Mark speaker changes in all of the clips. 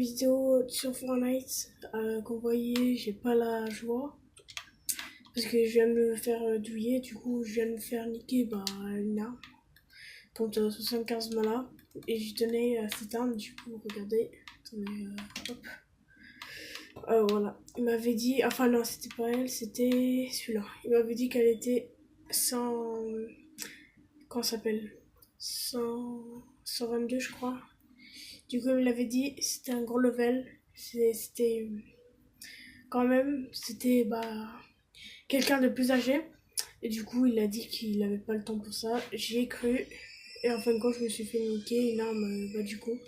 Speaker 1: vidéo sur Fortnite. Comme vous voyez, j'ai pas la joie. Parce que je viens de me faire douiller, du coup je viens de me faire niquer une arme. Contre 75 malas. Et je tenais cette arme, du coup regardez. Attendez, hop. Voilà. Il m'avait dit, enfin non, c'était pas elle, c'était celui-là. Il m'avait dit qu'elle était 100... Comment ça s'appelle 122 je crois. Du coup il me l'avait dit, c'était un gros level. C'était quand même, c'était quelqu'un de plus âgé. Et du coup il a dit qu'il avait pas le temps pour ça. J'y ai cru. Et en fin de compte je me suis fait niquer une arme, du coup.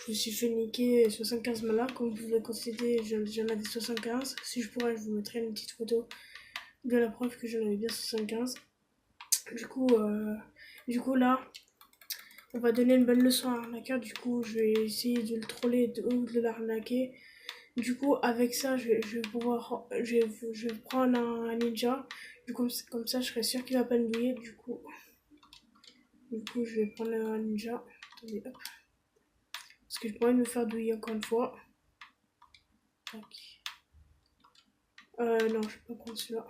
Speaker 1: Je me suis fait niquer 75 malas, comme vous pouvez constater, j'en avais 75. Si je pourrais, je vous mettrai une petite photo de la preuve que j'en avais bien 75. Du coup là, on va donner une bonne leçon à l'arnaqueur. Du coup, je vais essayer de le troller ou de l'arnaquer. Du coup, avec ça, je vais pouvoir, je vais prendre un ninja. Du coup, comme ça, je serai sûr qu'il va pas me douiller. Du coup, je vais prendre un ninja. Attendez, hop. Parce que je pourrais me faire douiller encore une fois. Tac. Non, je vais pas prendre celui-là.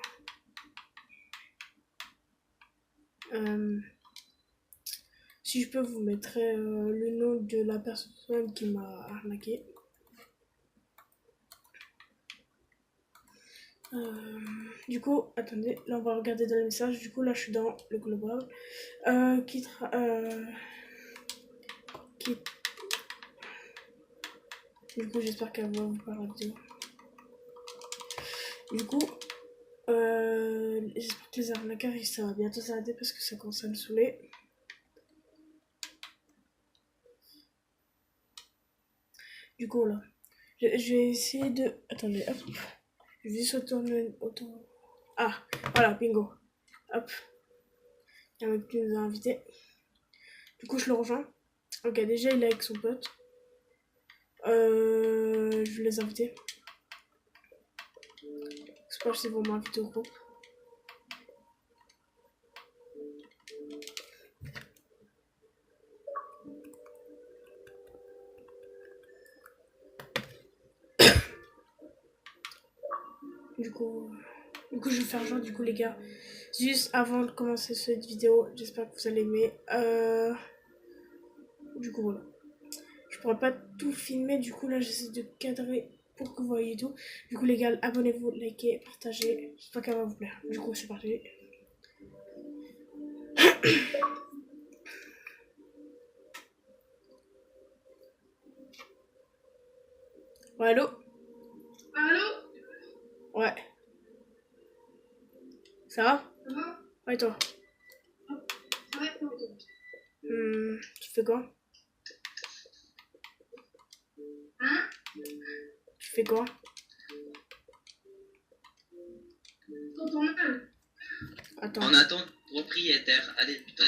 Speaker 1: Si je peux, vous mettrai le nom de la personne qui m'a arnaqué. Du coup, attendez, là on va regarder dans les messages. Du coup, là je suis dans le global. Du coup, j'espère qu'elle va vous parler de. Du coup, j'espère que les arnaqueurs ça va bientôt s'arrêter parce que ça commence à me saouler. Du coup, là, je vais essayer de. Attendez, hop. Je vais juste retourner autour. Ah, voilà, bingo. Hop. Il y a un mec qui nous a invités. Du coup, je le rejoins. Ok, déjà, il est avec son pote. Je vais les inviter. Je pense que c'est pour m'inviter au groupe. Du coup, je vais faire genre, du coup, les gars. Juste avant de commencer cette vidéo, j'espère que vous allez aimer. Du coup, voilà. Je pourrais pas tout filmer, du coup, là, j'essaie de cadrer pour que vous voyez tout. Du coup, les gars, abonnez-vous, likez, partagez. J'espère qu'elle va vous plaire. Du coup, c'est parti. Ouais, allô?
Speaker 2: Allô?
Speaker 1: Ouais. Ça va?
Speaker 2: Ça va?
Speaker 1: Ouais, toi?
Speaker 2: Ouais, pardon.
Speaker 1: Tu fais quoi?
Speaker 2: Hein?
Speaker 1: Tu fais quoi?
Speaker 2: T'entends mal?
Speaker 1: Attends.
Speaker 3: On attend le propriétaire. Allez, putain.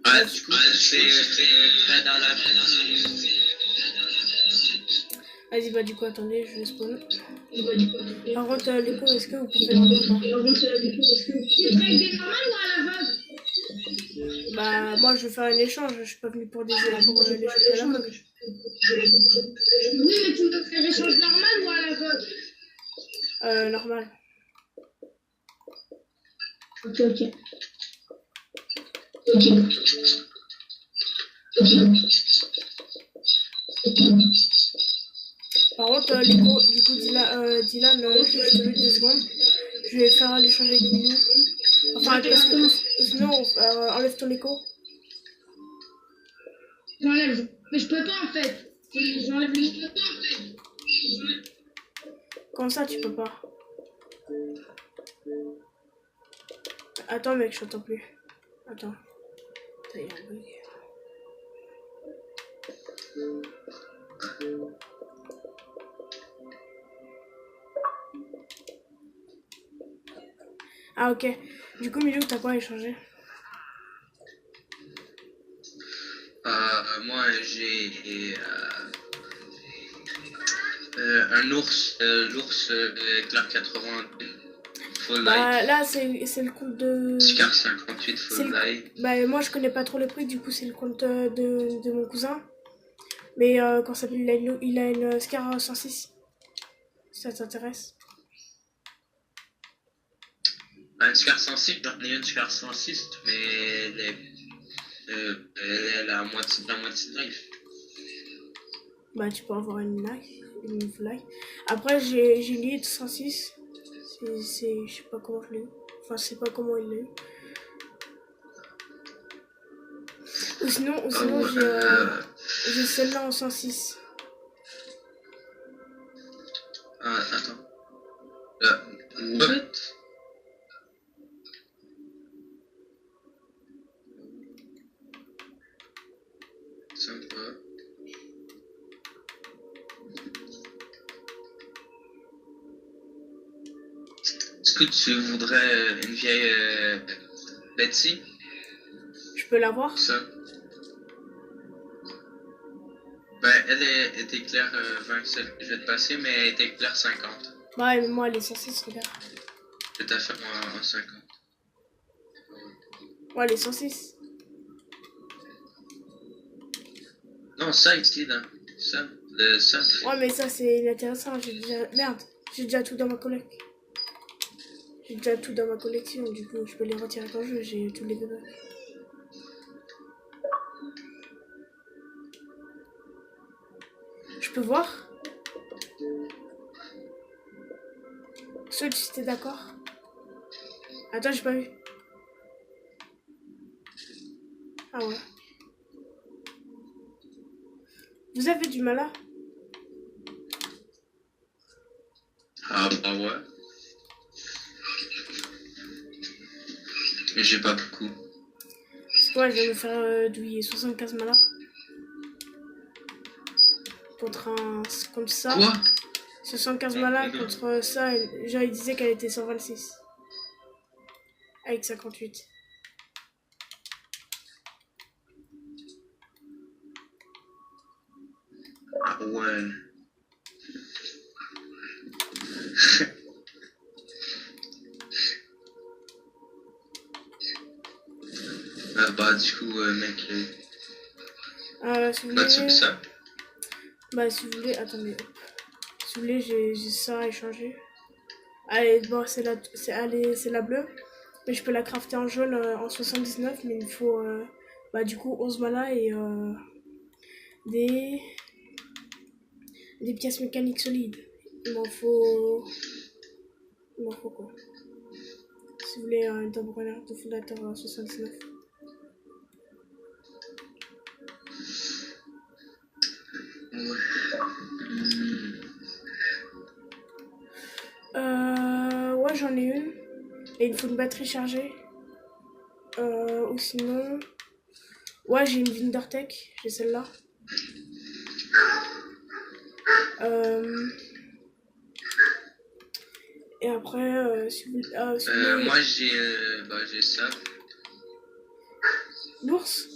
Speaker 3: Ah, du coup, c'est près dans la
Speaker 1: Vas-y, du coup, attendez, je vais spawn. Par contre, l'écho, est-ce que vous pouvez l'entendre?
Speaker 2: Tu trades des normales ou à l'aveugle?
Speaker 1: Moi, je vais faire un échange. Je suis pas venu pour l'échange à l'aveugle.
Speaker 2: Oui, mais tu veux faire échange normal ou à l'aveugle?
Speaker 1: Normal.
Speaker 2: Ok.
Speaker 1: Par contre, l'écho, du coup, Dylan, je te mets 2 secondes. Je vais faire l'échange avec nous. Enfin, parce que sinon, enlève ton écho.
Speaker 2: J'enlève. Mais je peux pas en fait. J'enlève le.
Speaker 1: Comme ça, tu peux pas. Attends, mec, je t'entends plus. Attends. Il y a un bug. Ah, ok. Du coup, Milou, t'as quoi à échanger?
Speaker 3: Moi, j'ai un ours, l'ours Clark 80 full life.
Speaker 1: Bah là c'est le compte de...
Speaker 3: Scar 58
Speaker 1: c'est
Speaker 3: full
Speaker 1: le-
Speaker 3: life.
Speaker 1: Bah moi je connais pas trop le prix, du coup c'est le compte de mon cousin. Mais quand ça s'appelle, il a une Scar 106. Si ça t'intéresse.
Speaker 3: Un Scar 106, j'en ai une Scar 106, mais elle est la moitié de life.
Speaker 1: Bah tu peux avoir une life, une full life. Après j'ai une Elite 106. Je sais pas comment je l'ai eu. Enfin je sais pas comment il l'a eu. Ou sinon j'ai celle-là en 106.
Speaker 3: Attends. What? Sympa. Est-ce que tu voudrais une vieille Betsy?
Speaker 1: Je peux l'avoir?
Speaker 3: Ça. Ben, elle est éclair 20, celle que je vais te passer, mais elle est éclair 50.
Speaker 1: Ouais, mais moi elle est 106, regarde.
Speaker 3: Je vais te la faire en 50.
Speaker 1: Ouais, elle est 106.
Speaker 3: Non, ça ici, là. Ça. Ça.
Speaker 1: Ouais, mais ça c'est inintéressant. Merde, j'ai déjà tout dans ma collection. J'ai déjà tout dans ma collection, du coup je peux les retirer quand je veux, j'ai tous les bébés. Je peux voir? Switch, si t'es d'accord? Attends, j'ai pas vu. Ah ouais. Vous avez du mal là?
Speaker 3: Ah bah ouais. Mais j'ai pas beaucoup.
Speaker 1: C'est quoi, je vais me faire douiller 75 malins contre ça.
Speaker 3: Quoi?
Speaker 1: 75 malins contre ça. Genre, il disait qu'elle était 126. Avec 58.
Speaker 3: Ah ouais. Bah du coup, mec...
Speaker 1: Si vous
Speaker 3: Bah tu veux
Speaker 1: voulez...
Speaker 3: ça?
Speaker 1: Bah si vous voulez... Attendez. Si vous voulez, j'ai ça à échanger. Allez, bon, c'est la bleue. Mais je peux la crafter en jaune en 79. Mais il me faut... bah du coup 11 mana et... des pièces mécaniques solides. Il m'en faut quoi? Si vous voulez un tambourine de fondateur 79.
Speaker 3: Ouais.
Speaker 1: Ouais, j'en ai une. Et il me faut une batterie chargée. Ou sinon... Ouais, j'ai une Windertech. J'ai celle-là. Et après, si vous voulez...
Speaker 3: Moi j'ai ça.
Speaker 1: L'ours?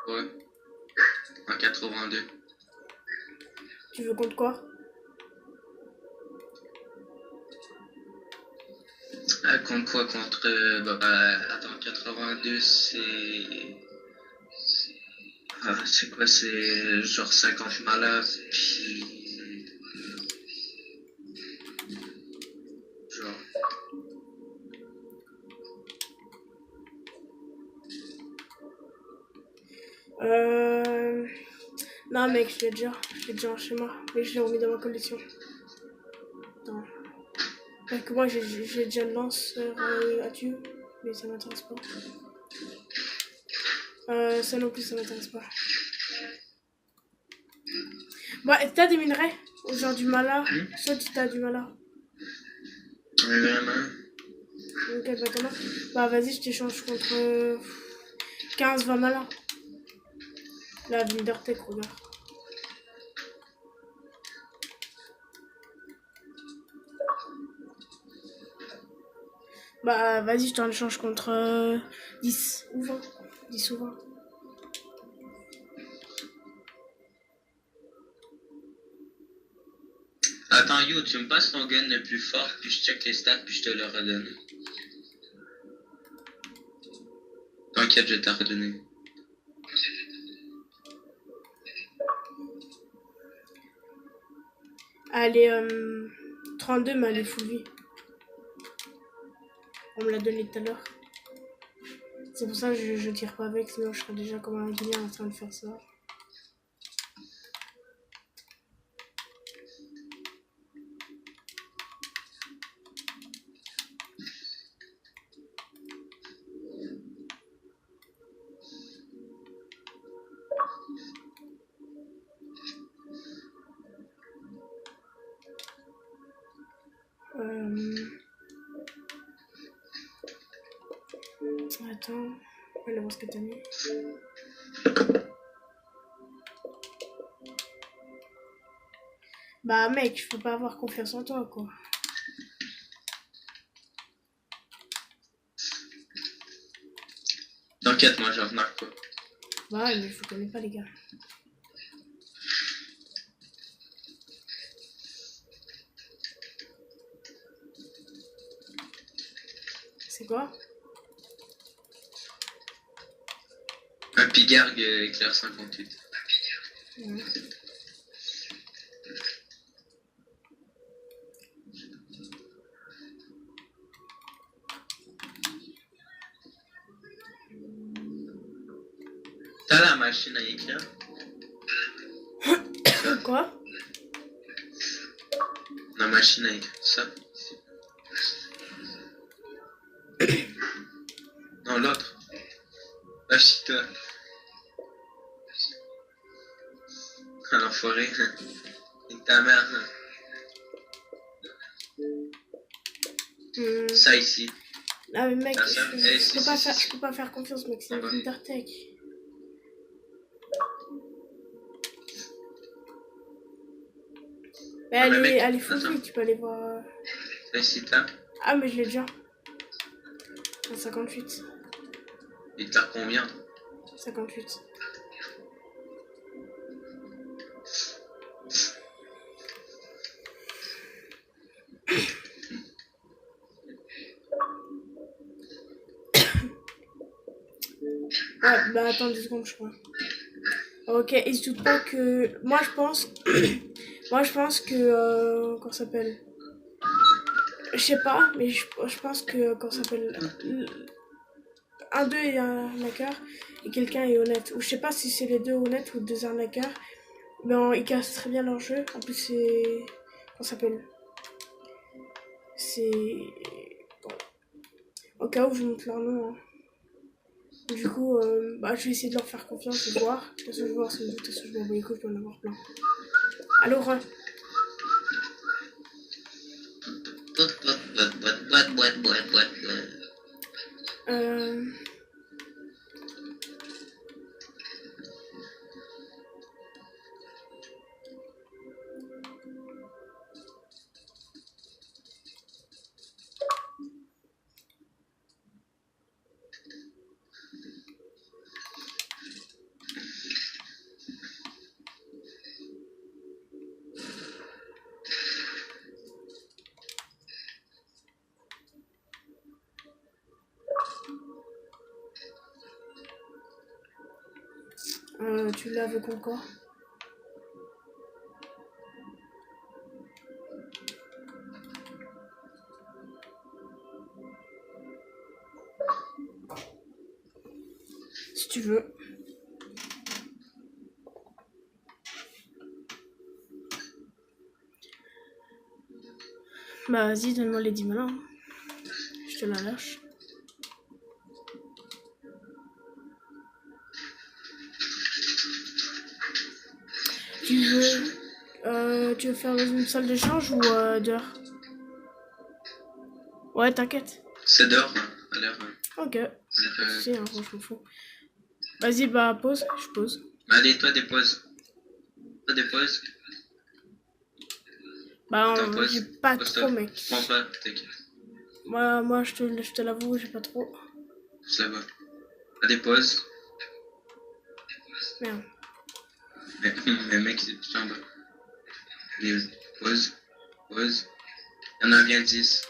Speaker 3: Ouais. En 82.
Speaker 1: Tu veux contre quoi?
Speaker 3: Contre quoi? Contre... attends, 82 c'est... c'est quoi? C'est genre 50 malades, puis... Genre...
Speaker 1: Non mec, je l'ai déjà en schéma. Mais je l'ai remis dans ma collection. Attends. Parce que moi j'ai déjà le lanceur à tuer. Mais ça m'intéresse pas. Ça non plus ça m'intéresse pas. Bah, t'as des minerais? Genre du mala? Soit tu t'as du mala.
Speaker 3: Oui, vraiment.
Speaker 1: Ok, bah t'en as. Bah vas-y, je t'échange contre 15-20 malins. La Windertech, regarde. Bah vas-y, je t'en échange contre 10 ou 20. 10 ou 20.
Speaker 3: Attends, Yo, tu me passes ton gun le plus fort, puis je check les stats, puis je te le redonne. T'inquiète, je vais te la redonner.
Speaker 1: Elle est 32, mais elle est full vie. On me l'a donné tout à l'heure. C'est pour ça que je tire pas avec, sinon je serais déjà comme un guignol en train de faire ça. Attends, je vais voir ce que t'as mis. Bah mec, je peux pas avoir confiance en toi quoi.
Speaker 3: T'inquiète, moi je remarque pas.
Speaker 1: Bah ouais, mais je vous connais pas les gars. C'est quoi?
Speaker 3: Un pigargue éclair 58.
Speaker 1: Ouais.
Speaker 3: T'as la machine à écrire?
Speaker 1: Quoi?
Speaker 3: La machine à écrire, ça. Non, l'autre. Lâche-toi. Un enfoiré. Et ta mère. Ça ici.
Speaker 1: Ah mais mec,
Speaker 3: Ah, ça,
Speaker 1: je peux pas faire confiance mec, c'est
Speaker 3: Ah
Speaker 1: une
Speaker 3: bah.
Speaker 1: Wintertech. Mais
Speaker 3: Ah, mais mec,
Speaker 1: elle est full
Speaker 3: attends.
Speaker 1: vie, tu peux aller voir.
Speaker 3: Ça ici, t'as.
Speaker 1: Ah mais je l'ai déjà. En 58.
Speaker 3: Et t'as combien?
Speaker 1: 58. Ouais, bah attends 2 secondes, je crois. Ok, il se doute pas que. Moi, je pense. Moi, je pense que. Comment ça s'appelle? Je sais pas, mais je pense que. Comment ça s'appelle? Un d'eux est un arnaqueur et quelqu'un est honnête. Ou je sais pas si c'est les deux honnêtes ou deux arnaqueurs. Mais ils cassent très bien leur jeu. En plus, c'est. Comment ça s'appelle? C'est. Bon. Au cas où je monte leur nom. Hein. Du coup, bah, je vais essayer de leur faire confiance et voir. De toute façon, je vais voir si de toute façon, je m'en bats les couilles, je dois en avoir plein. Alors, tu l'as avec encore. Si tu veux. Bah vas-y, donne-moi les 10 malins. Je te la lâche. Tu veux faire dans une salle d'échange ou dehors? Ouais, t'inquiète.
Speaker 3: C'est dehors, hein, à l'air.
Speaker 1: Ok. Tu sais, hein, je m'en fous. Vas-y, bah pause, je pose.
Speaker 3: Allez, toi dépose. Toi dépose.
Speaker 1: Bah
Speaker 3: Pose.
Speaker 1: j'ai pas
Speaker 3: Pose
Speaker 1: trop
Speaker 3: toi.
Speaker 1: mec.
Speaker 3: Prends pas, t'inquiète.
Speaker 1: Moi je te l'avoue, j'ai pas trop.
Speaker 3: Ça va. Ah, dépose.
Speaker 1: Merde.
Speaker 3: Mais mec, c'est putain bas. Allez, pose. Vas-y. Il y en a bien 10.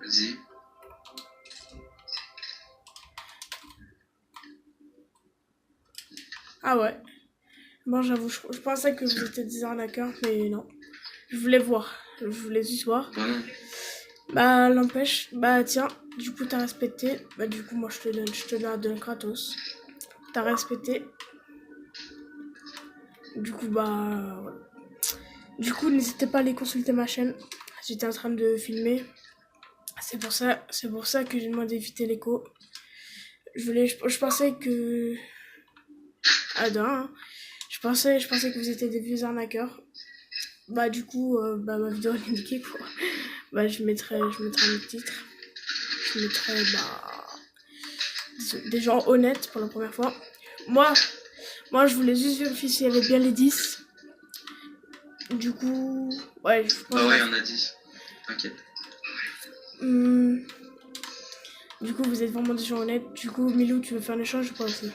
Speaker 3: Vas-y.
Speaker 1: Ah ouais. Bon, j'avoue, je pensais que vous étiez des arnaqueurs, mais non. Je voulais voir. Je voulais juste voir.
Speaker 3: Bah non.
Speaker 1: Bah, l'empêche. Bah, tiens, du coup, t'as respecté. Bah, du coup, moi, je te la donne gratos. T'as respecté. Du coup, bah, voilà. Du coup, n'hésitez pas à aller consulter ma chaîne. J'étais en train de filmer. C'est pour ça que j'ai demandé d'éviter l'écho. Je pensais que... Ah, non, hein. Je pensais que vous étiez des vieux arnaqueurs. Bah, du coup, bah, ma vidéo est niquée, quoi. Bah, je mettrai un autre titre. Je mettrai, bah, des gens honnêtes pour la première fois. Moi, je voulais juste vérifier s'il y avait bien les 10. Du coup, ouais, je pense.
Speaker 3: Bah ouais, il y en a 10. T'inquiète.
Speaker 1: Du coup, vous êtes vraiment des gens honnêtes. Du coup, Milou, tu veux faire un échange ou pas aussi?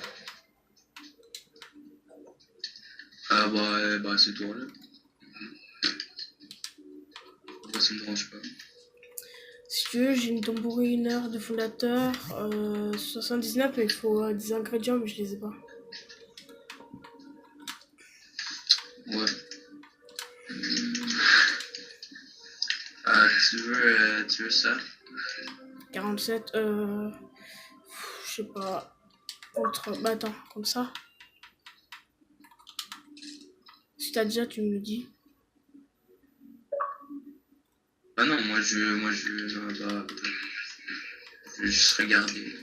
Speaker 3: Ah bah c'est tout là. Bah ça me dérange pas.
Speaker 1: Si tu veux, j'ai une tambourineur de fondateur, 79, mais il faut des ingrédients, mais je les ai pas.
Speaker 3: Ouais. Ah, tu veux ça?
Speaker 1: 47, je sais pas. Bah attends, comme ça. Si t'as déjà, tu me le dis.
Speaker 3: Ah non, moi je vais juste regarder.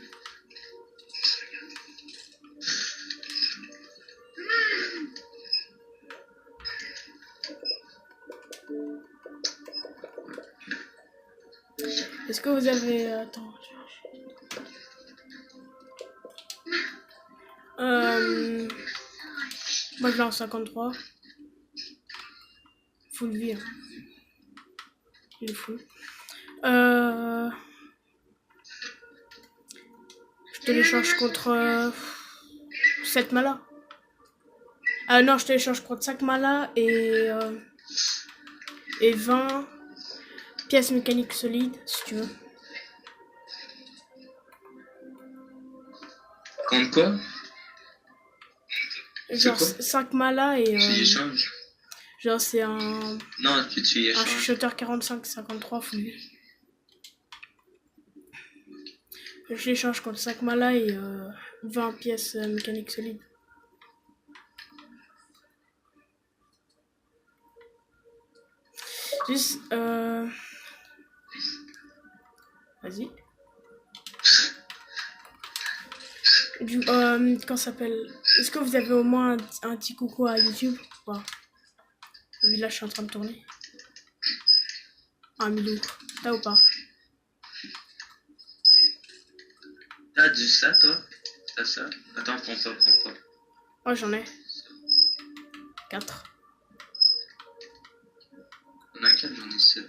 Speaker 1: Est-ce que vous avez... Attends. Moi, je l'ai en 53. Full vie. Hein. Il est full. Je te l'échange contre 7 malas. Non, je te l'échange contre 5 malas et 20 pièces mécaniques solides, si tu veux.
Speaker 3: Contre quoi?
Speaker 1: Genre 5 malas et...
Speaker 3: Tu y échanges?
Speaker 1: Genre c'est un...
Speaker 3: Non, tu y échanges.
Speaker 1: Un chuchoteur 45-53 full vie. Je l'échange contre 5 malas et 20 pièces mécaniques solides. Juste, vas-y. Comment ça s'appelle? Est-ce que vous avez au moins un petit coucou à YouTube ou pas? Là, je suis en train de tourner. Ah, Milou, t'as ou pas?
Speaker 3: T'as du ça, toi? T'as ça? Attends, prends pas.
Speaker 1: Oh, j'en ai. 4.
Speaker 3: On a 4, j'en ai 7.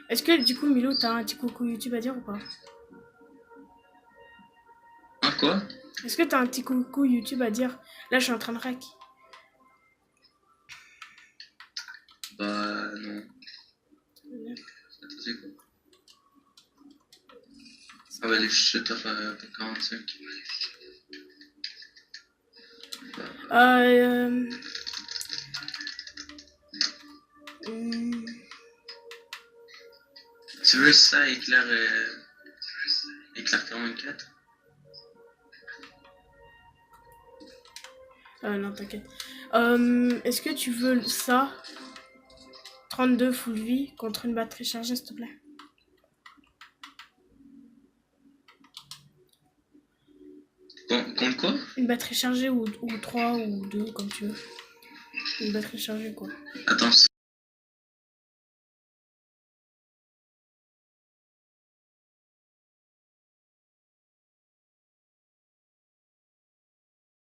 Speaker 1: Est-ce que du coup, Milou, t'as un petit coucou YouTube à dire ou pas?
Speaker 3: Hein, quoi?
Speaker 1: Est-ce que t'as un petit coucou YouTube à dire? Là, je suis en train de rec.
Speaker 3: Bah, non. Attends, c'est quoi? Ah bah, les chuchoteurs pour 45. Tu veux ça, éclair 44?
Speaker 1: Non, t'inquiète. Est-ce que tu veux ça? 32 full vie contre une batterie chargée, s'il te plaît.
Speaker 3: Contre quoi?
Speaker 1: Une batterie chargée ou 3 ou 2, comme tu veux. Une batterie chargée, quoi.
Speaker 3: Attends.